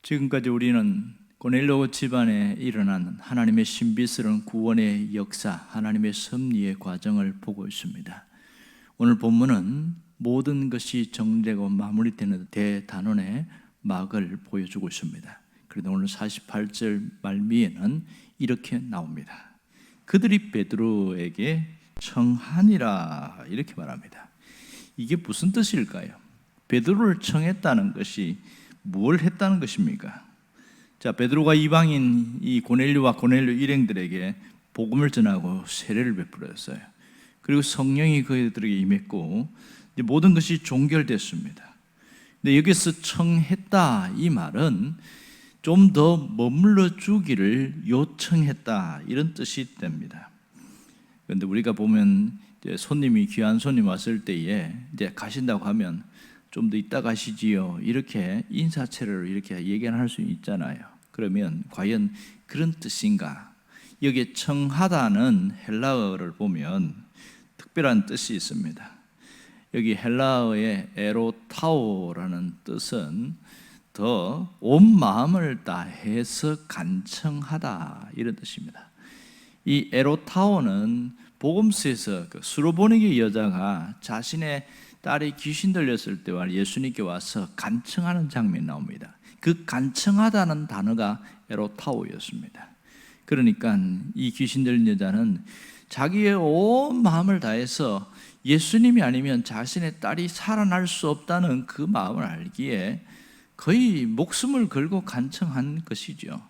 지금까지 우리는 고넬료 집안에 일어난 하나님의 신비스러운 구원의 역사, 하나님의 섭리의 과정을 보고 있습니다. 오늘 본문은 모든 것이 정리되고 마무리되는 대단원의 막을 보여주고 있습니다. 그런데 오늘 48절 말미에는 이렇게 나옵니다. 그들이 베드로에게 청하니라 이렇게 말합니다. 이게 무슨 뜻일까요? 베드로를 청했다는 것이 뭘 했다는 것입니까? 자, 베드로가 이방인 이 고넬료와 고넬료 일행들에게 복음을 전하고 세례를 베풀었어요. 그리고 성령이 그들에게 임했고 이제 모든 것이 종결됐습니다. 근데 여기서 청했다 이 말은 좀 더 머물러 주기를 요청했다 이런 뜻이 됩니다. 그런데 우리가 보면 이제 손님이 귀한 손님 왔을 때에 이제 가신다고 하면 좀 더 이따 가시지요 이렇게 인사체를 이렇게 얘기할 수 있잖아요. 그러면 과연 그런 뜻인가? 여기에 청하다는 헬라어를 보면 특별한 뜻이 있습니다. 여기 헬라어의 에로타오라는 뜻은 더 온 마음을 다해서 간청하다 이런 뜻입니다. 이 에로타오는 복음서에서 그 수로보니게 여자가 자신의 딸이 귀신 들렸을 때와 예수님께 와서 간청하는 장면이 나옵니다. 그 간청하다는 단어가 에로타오였습니다. 그러니까 이 귀신 들린 여자는 자기의 온 마음을 다해서 예수님이 아니면 자신의 딸이 살아날 수 없다는 그 마음을 알기에 거의 목숨을 걸고 간청한 것이죠.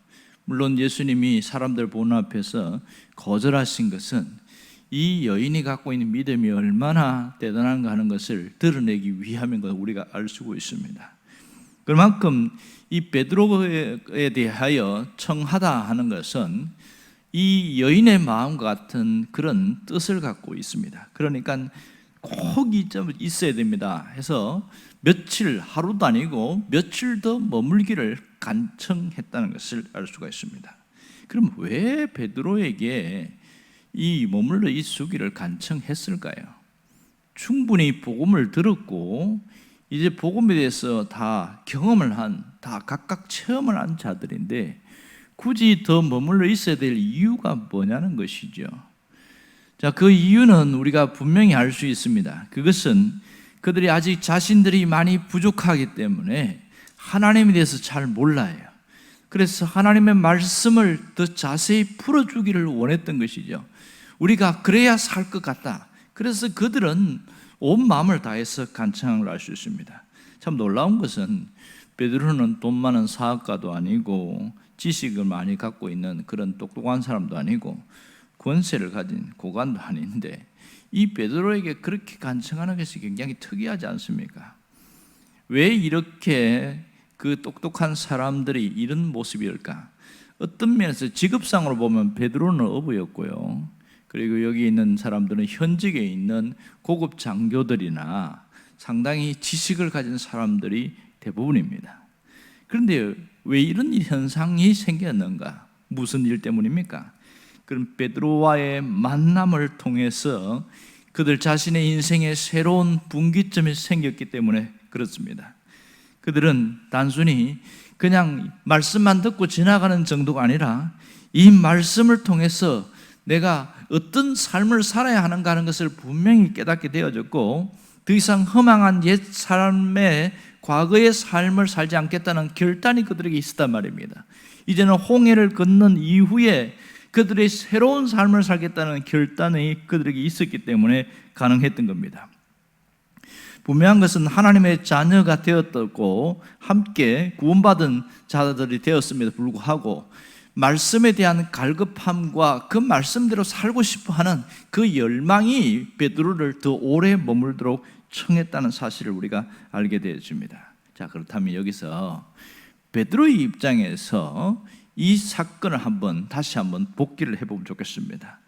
물론 예수님이 사람들 보는 앞에서 거절하신 것은 이 여인이 갖고 있는 믿음이 얼마나 대단한가 하는 것을 드러내기 위함인 것을 우리가 알 수 있습니다. 그만큼 이 베드로에 대하여 청하다 하는 것은 이 여인의 마음과 같은 그런 뜻을 갖고 있습니다. 그러니까 꼭 있어야 됩니다 해서 며칠, 하루도 아니고 며칠 더 머물기를 간청했다는 것을 알 수가 있습니다. 그럼 왜 베드로에게 이 머물러 있으기를 간청했을까요? 충분히 복음을 들었고 이제 복음에 대해서 다 경험을 한, 다 각각 체험을 한 자들인데 굳이 더 머물러 있어야 될 이유가 뭐냐는 것이죠. 자, 그 이유는 우리가 분명히 알 수 있습니다. 그것은 그들이 아직 자신들이 많이 부족하기 때문에 하나님에 대해서 잘 몰라요. 그래서 하나님의 말씀을 더 자세히 풀어주기를 원했던 것이죠. 우리가 그래야 살 것 같다. 그래서 그들은 온 마음을 다해서 간청한 걸 알 수 있습니다. 참 놀라운 것은 베드로는 돈 많은 사업가도 아니고 지식을 많이 갖고 있는 그런 똑똑한 사람도 아니고 권세를 가진 고관도 아닌데 이 베드로에게 그렇게 간청하는 것이 굉장히 특이하지 않습니까? 왜 이렇게 그 똑똑한 사람들이 이런 모습일까? 어떤 면에서 직업상으로 보면 베드로는 어부였고요. 그리고 여기 있는 사람들은 현직에 있는 고급 장교들이나 상당히 지식을 가진 사람들이 대부분입니다. 그런데 왜 이런 현상이 생겼는가? 무슨 일 때문입니까? 그럼 베드로와의 만남을 통해서 그들 자신의 인생에 새로운 분기점이 생겼기 때문에 그렇습니다. 그들은 단순히 그냥 말씀만 듣고 지나가는 정도가 아니라 이 말씀을 통해서 내가 어떤 삶을 살아야 하는가 하는 것을 분명히 깨닫게 되어졌고 더 이상 허망한 옛 삶의 과거의 삶을 살지 않겠다는 결단이 그들에게 있었단 말입니다. 이제는 홍해를 건넌 이후에 그들의 새로운 삶을 살겠다는 결단이 그들에게 있었기 때문에 가능했던 겁니다. 분명한 것은 하나님의 자녀가 되었고 함께 구원받은 자들이 되었음에도 불구하고 말씀에 대한 갈급함과 그 말씀대로 살고 싶어하는 그 열망이 베드로를 더 오래 머물도록 청했다는 사실을 우리가 알게 되어집니다. 자, 그렇다면 여기서 베드로의 입장에서 이 사건을 다시 한번 복기를 해보면 좋겠습니다.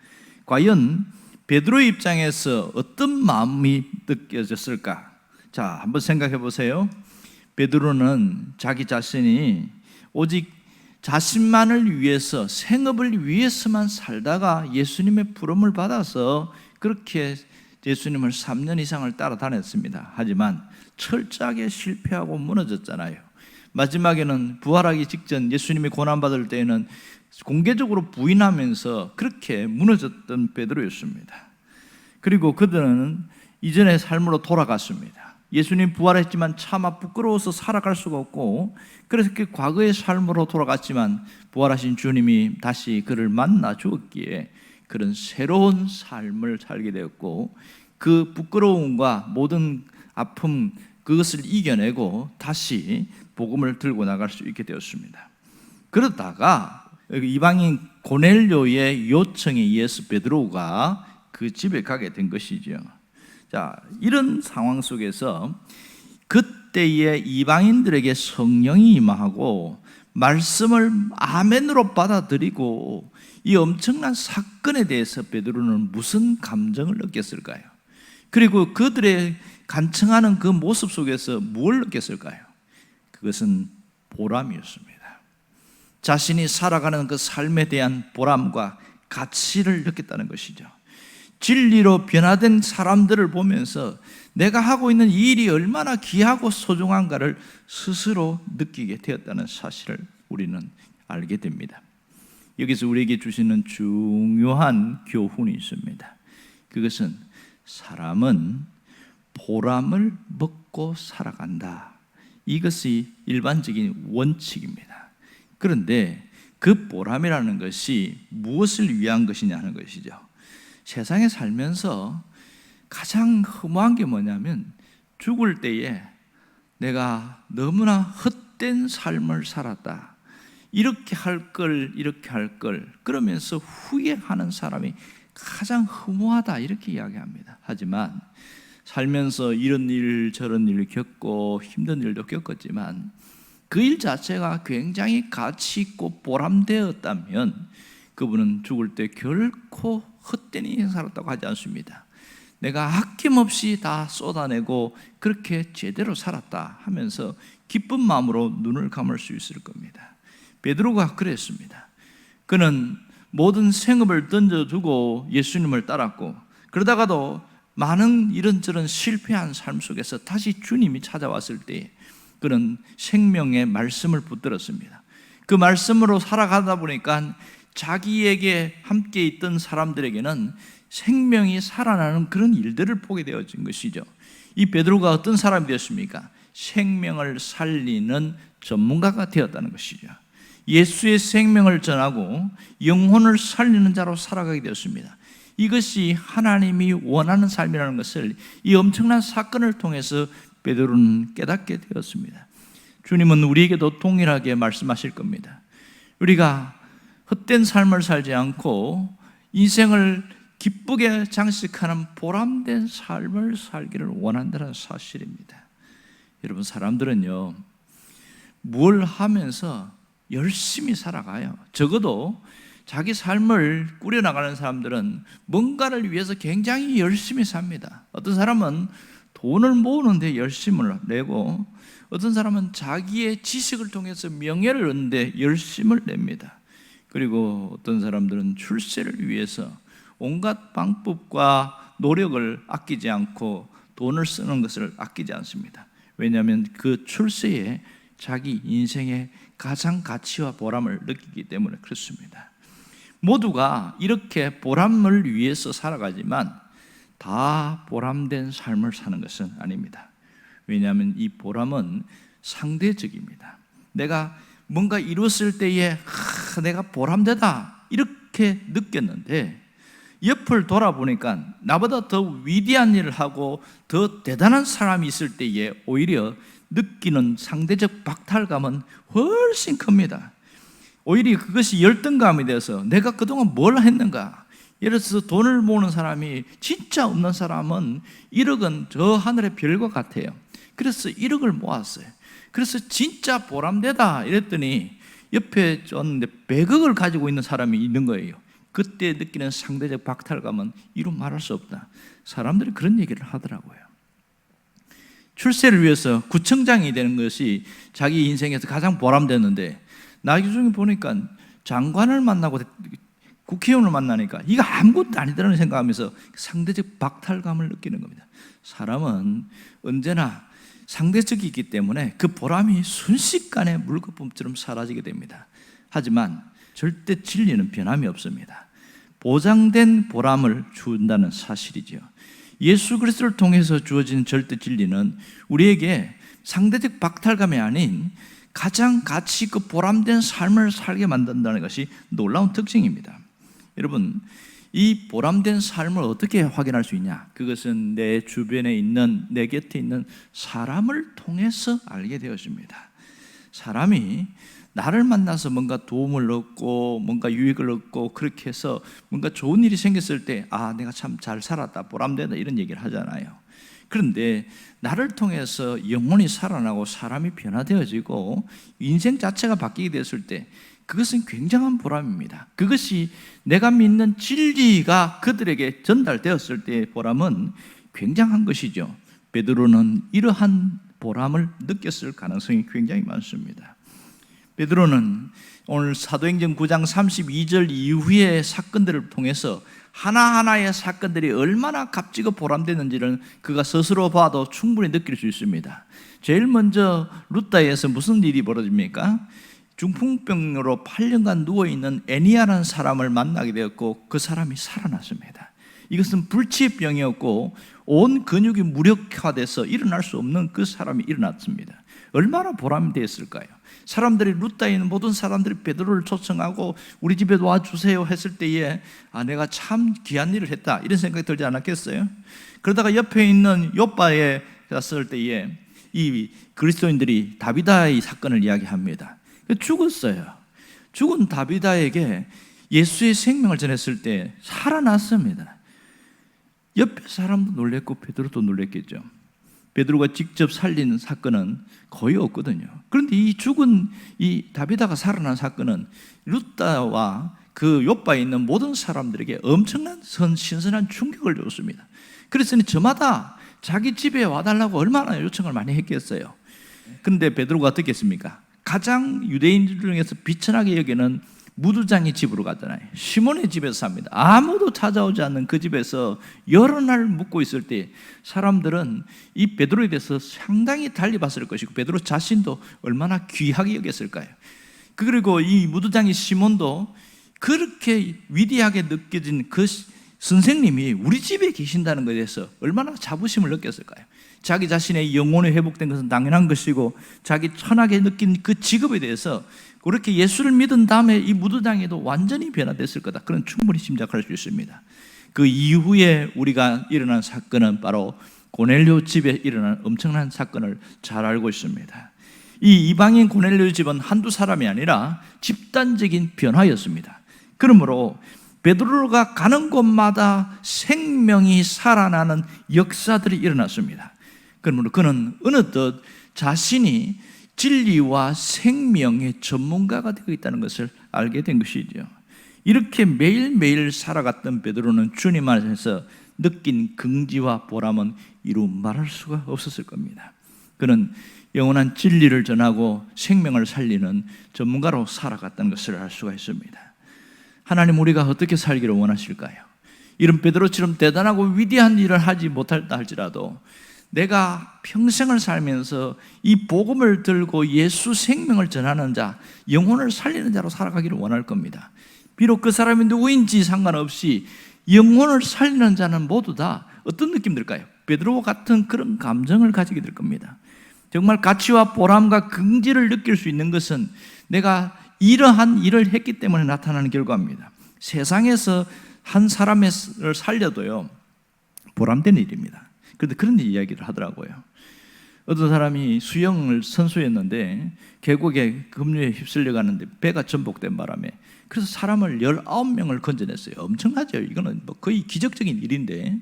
과연 베드로의 입장에서 어떤 마음이 느껴졌을까? 자, 한번 생각해 보세요. 베드로는 자기 자신이 오직 자신만을 위해서, 생업을 위해서만 살다가 예수님의 부름을 받아서 그렇게 예수님을 3년 이상을 따라다녔습니다. 하지만 철저하게 실패하고 무너졌잖아요. 마지막에는 부활하기 직전 예수님이 고난받을 때에는 공개적으로 부인하면서 그렇게 무너졌던 베드로였습니다. 그리고 그들은 이전의 삶으로 돌아갔습니다. 예수님 부활했지만 차마 부끄러워서 살아갈 수가 없고, 그래서 그 과거의 삶으로 돌아갔지만 부활하신 주님이 다시 그를 만나 주었기에 그런 새로운 삶을 살게 되었고, 그 부끄러움과 모든 아픔 그것을 이겨내고 다시 복음을 들고 나갈 수 있게 되었습니다. 그러다가 이방인 고넬료의 요청에 의해서 베드로가 그 집에 가게 된 것이죠. 자, 이런 상황 속에서 그때의 이방인들에게 성령이 임하고 말씀을 아멘으로 받아들이고 이 엄청난 사건에 대해서 베드로는 무슨 감정을 느꼈을까요? 그리고 그들의 간청하는 그 모습 속에서 무엇을 느꼈을까요? 그것은 보람이었습니다. 자신이 살아가는 그 삶에 대한 보람과 가치를 느꼈다는 것이죠. 진리로 변화된 사람들을 보면서 내가 하고 있는 이 일이 얼마나 귀하고 소중한가를 스스로 느끼게 되었다는 사실을 우리는 알게 됩니다. 여기서 우리에게 주시는 중요한 교훈이 있습니다. 그것은 사람은 보람을 먹고 살아간다. 이것이 일반적인 원칙입니다. 그런데 그 보람이라는 것이 무엇을 위한 것이냐 하는 것이죠. 세상에 살면서 가장 허무한 게 뭐냐면 죽을 때에 내가 너무나 헛된 삶을 살았다, 이렇게 할 걸, 이렇게 할 걸, 그러면서 후회하는 사람이 가장 허무하다, 이렇게 이야기합니다. 하지만 살면서 이런 일 저런 일을 겪고 힘든 일도 겪었지만 그 일 자체가 굉장히 가치 있고 보람되었다면 그분은 죽을 때 결코 헛된 인생 살았다고 하지 않습니다. 내가 아낌없이 다 쏟아내고 그렇게 제대로 살았다 하면서 기쁜 마음으로 눈을 감을 수 있을 겁니다. 베드로가 그랬습니다. 그는 모든 생업을 던져두고 예수님을 따랐고, 그러다가도 많은 이런저런 실패한 삶 속에서 다시 주님이 찾아왔을 때 그는 생명의 말씀을 붙들었습니다. 그 말씀으로 살아가다 보니까 자기에게 함께 있던 사람들에게는 생명이 살아나는 그런 일들을 보게 되어진 것이죠. 이 베드로가 어떤 사람이 되었습니까? 생명을 살리는 전문가가 되었다는 것이죠. 예수의 생명을 전하고 영혼을 살리는 자로 살아가게 되었습니다. 이것이 하나님이 원하는 삶이라는 것을 이 엄청난 사건을 통해서 베드로는 깨닫게 되었습니다. 주님은 우리에게도 동일하게 말씀하실 겁니다. 우리가 헛된 삶을 살지 않고 인생을 기쁘게 장식하는 보람된 삶을 살기를 원한다는 사실입니다. 여러분, 사람들은요, 뭘 하면서 열심히 살아가요. 적어도 자기 삶을 꾸려나가는 사람들은 뭔가를 위해서 굉장히 열심히 삽니다. 어떤 사람은 돈을 모으는데 열심을 내고, 어떤 사람은 자기의 지식을 통해서 명예를 얻는데 열심을 냅니다. 그리고 어떤 사람들은 출세를 위해서 온갖 방법과 노력을 아끼지 않고 돈을 쓰는 것을 아끼지 않습니다. 왜냐하면 그 출세에 자기 인생의 가장 가치와 보람을 느끼기 때문에 그렇습니다. 모두가 이렇게 보람을 위해서 살아가지만 다 보람된 삶을 사는 것은 아닙니다. 왜냐하면 이 보람은 상대적입니다. 내가 뭔가 이뤘을 때에 내가 보람되다 이렇게 느꼈는데 옆을 돌아보니까 나보다 더 위대한 일을 하고 더 대단한 사람이 있을 때에 오히려 느끼는 상대적 박탈감은 훨씬 큽니다. 오히려 그것이 열등감이 돼서 내가 그동안 뭘 했는가. 예를 들어서 돈을 모으는 사람이 진짜 없는 사람은 1억은 저 하늘의 별과 같아요. 그래서 1억을 모았어요. 그래서 진짜 보람되다 이랬더니 옆에 줬는데 100억을 가지고 있는 사람이 있는 거예요. 그때 느끼는 상대적 박탈감은 이루 말할 수 없다. 사람들이 그런 얘기를 하더라고요. 출세를 위해서 구청장이 되는 것이 자기 인생에서 가장 보람됐는데 나중에 보니까 장관을 만나고 국회의원을 만나니까 이거 아무것도 아니다라는 생각하면서 상대적 박탈감을 느끼는 겁니다. 사람은 언제나 상대적이기 때문에 그 보람이 순식간에 물거품처럼 사라지게 됩니다. 하지만 절대 진리는 변함이 없습니다. 보장된 보람을 준다는 사실이죠. 예수 그리스도를 통해서 주어진 절대 진리는 우리에게 상대적 박탈감이 아닌 가장 가치 있고 보람된 삶을 살게 만든다는 것이 놀라운 특징입니다. 여러분, 이 보람된 삶을 어떻게 확인할 수 있냐? 그것은 내 주변에 있는, 내 곁에 있는 사람을 통해서 알게 되어집니다. 사람이 나를 만나서 뭔가 도움을 얻고 뭔가 유익을 얻고 그렇게 해서 뭔가 좋은 일이 생겼을 때 내가 참 잘 살았다, 보람되다 이런 얘기를 하잖아요. 그런데 나를 통해서 영혼이 살아나고 사람이 변화되어지고 인생 자체가 바뀌게 됐을 때 그것은 굉장한 보람입니다. 그것이 내가 믿는 진리가 그들에게 전달되었을 때의 보람은 굉장한 것이죠. 베드로는 이러한 보람을 느꼈을 가능성이 굉장히 많습니다. 베드로는 오늘 사도행전 9장 32절 이후의 사건들을 통해서 하나하나의 사건들이 얼마나 값지고 보람되는지를 그가 스스로 봐도 충분히 느낄 수 있습니다. 제일 먼저 루다에서 무슨 일이 벌어집니까? 중풍병으로 8년간 누워있는 애니아라는 사람을 만나게 되었고 그 사람이 살아났습니다. 이것은 불치병이었고 온 근육이 무력화돼서 일어날 수 없는 그 사람이 일어났습니다. 얼마나 보람이 되었을까요? 사람들이 루다에 있는 모든 사람들이 베드로를 초청하고 우리 집에 와주세요 했을 때에 내가 참 귀한 일을 했다 이런 생각이 들지 않았겠어요? 그러다가 옆에 있는 요바에 갔을 때에 이 그리스도인들이 다비다의 사건을 이야기합니다. 죽었어요. 죽은 다비다에게 예수의 생명을 전했을 때 살아났습니다. 옆에 사람도 놀랬고 베드로도 놀랬겠죠. 베드로가 직접 살린 사건은 거의 없거든요. 그런데 이 죽은 이 다비다가 살아난 사건은 루다와 그 요바에 있는 모든 사람들에게 엄청난 신선한 충격을 줬습니다. 그래서 저마다 자기 집에 와달라고 얼마나 요청을 많이 했겠어요. 그런데 베드로가 어떻게 했습니까? 가장 유대인들 중에서 비천하게 여기는 무두장의 집으로 가잖아요. 시몬의 집에서 삽니다. 아무도 찾아오지 않는 그 집에서 여러 날 묵고 있을 때 사람들은 이 베드로에 대해서 상당히 달리 봤을 것이고 베드로 자신도 얼마나 귀하게 여겼을까요? 그리고 이 무두장의 시몬도 그렇게 위대하게 느껴진 그 선생님이 우리 집에 계신다는 것에 대해서 얼마나 자부심을 느꼈을까요? 자기 자신의 영혼이 회복된 것은 당연한 것이고 자기 천하게 느낀 그 직업에 대해서 그렇게 예수를 믿은 다음에 이 무두장에도 완전히 변화됐을 거다. 그런 충분히 짐작할 수 있습니다. 그 이후에 우리가 일어난 사건은 바로 고넬료 집에 일어난 엄청난 사건을 잘 알고 있습니다. 이 이방인 고넬료 집은 한두 사람이 아니라 집단적인 변화였습니다. 그러므로 베드로가 가는 곳마다 생명이 살아나는 역사들이 일어났습니다. 그러므로 그는 어느덧 자신이 진리와 생명의 전문가가 되고 있다는 것을 알게 된 것이죠. 이렇게 매일매일 살아갔던 베드로는 주님 안에서 느낀 긍지와 보람은 이루 말할 수가 없었을 겁니다. 그는 영원한 진리를 전하고 생명을 살리는 전문가로 살아갔다는 것을 알 수가 있습니다. 하나님, 우리가 어떻게 살기를 원하실까요? 이런 베드로처럼 대단하고 위대한 일을 하지 못했다 할지라도 내가 평생을 살면서 이 복음을 들고 예수 생명을 전하는 자, 영혼을 살리는 자로 살아가기를 원할 겁니다. 비록 그 사람이 누구인지 상관없이 영혼을 살리는 자는 모두 다 어떤 느낌 들까요? 베드로와 같은 그런 감정을 가지게 될 겁니다. 정말 가치와 보람과 긍지를 느낄 수 있는 것은 내가 이러한 일을 했기 때문에 나타나는 결과입니다. 세상에서 한 사람을 살려도요 보람된 일입니다. 그런데 그런 이야기를 하더라고요. 어떤 사람이 수영을 선수였는데 계곡에 급류에 휩쓸려 가는데 배가 전복된 바람에 그래서 사람을 19명을 건져냈어요. 엄청나죠. 이거는 뭐 거의 기적적인 일인데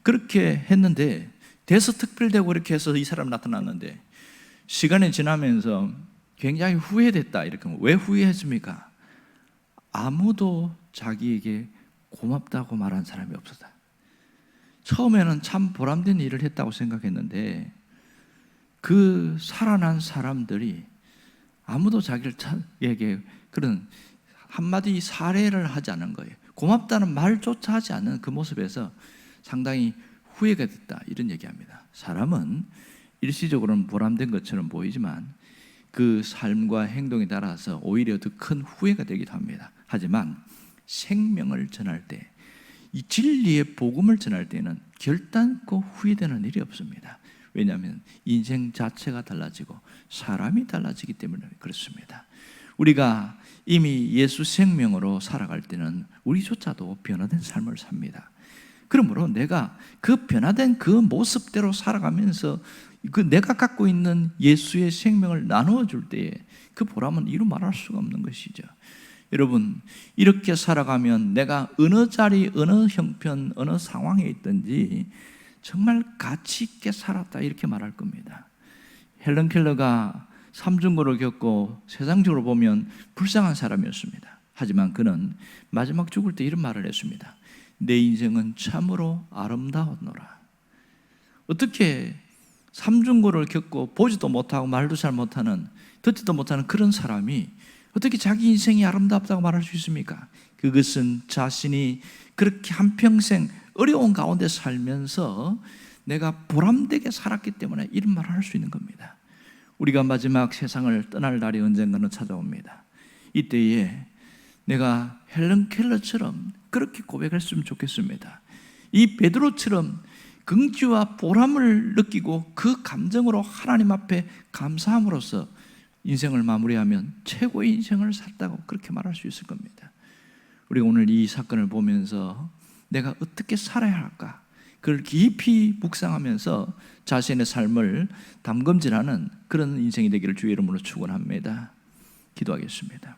그렇게 했는데 대서특필되고 이렇게 해서 이 사람 나타났는데 시간이 지나면서 굉장히 후회됐다. 이렇게 하면 왜 후회했습니까? 아무도 자기에게 고맙다고 말한 사람이 없었다. 처음에는 참 보람된 일을 했다고 생각했는데 그 살아난 사람들이 아무도 자기에게 그런 한마디 사례를 하지 않은 거예요. 고맙다는 말조차 하지 않는 그 모습에서 상당히 후회가 됐다 이런 얘기합니다. 사람은 일시적으로는 보람된 것처럼 보이지만 그 삶과 행동에 따라서 오히려 더 큰 후회가 되기도 합니다. 하지만 생명을 전할 때, 이 진리의 복음을 전할 때는 결단코 후회되는 일이 없습니다. 왜냐하면 인생 자체가 달라지고 사람이 달라지기 때문에 그렇습니다. 우리가 이미 예수 생명으로 살아갈 때는 우리조차도 변화된 삶을 삽니다. 그러므로 내가 그 변화된 그 모습대로 살아가면서 그 내가 갖고 있는 예수의 생명을 나누어 줄 때에 그 보람은 이루 말할 수가 없는 것이죠. 여러분, 이렇게 살아가면 내가 어느 자리, 어느 형편, 어느 상황에 있든지 정말 가치 있게 살았다 이렇게 말할 겁니다. 헬런 켈러가 삼중고를 겪고 세상적으로 보면 불쌍한 사람이었습니다. 하지만 그는 마지막 죽을 때 이런 말을 했습니다. 내 인생은 참으로 아름다웠노라. 어떻게 삼중고를 겪고 보지도 못하고 말도 잘 못하는, 듣지도 못하는 그런 사람이 어떻게 자기 인생이 아름답다고 말할 수 있습니까? 그것은 자신이 그렇게 한평생 어려운 가운데 살면서 내가 보람되게 살았기 때문에 이런 말을 할 수 있는 겁니다. 우리가 마지막 세상을 떠날 날이 언젠가는 찾아옵니다. 이때에 내가 헬런 켈러처럼 그렇게 고백했으면 좋겠습니다. 이 베드로처럼 긍지와 보람을 느끼고 그 감정으로 하나님 앞에 감사함으로써 인생을 마무리하면 최고의 인생을 살다고 그렇게 말할 수 있을 겁니다. 우리가 오늘 이 사건을 보면서 내가 어떻게 살아야 할까? 그걸 깊이 묵상하면서 자신의 삶을 담금질하는 그런 인생이 되기를 주의 이름으로 축원합니다. 기도하겠습니다.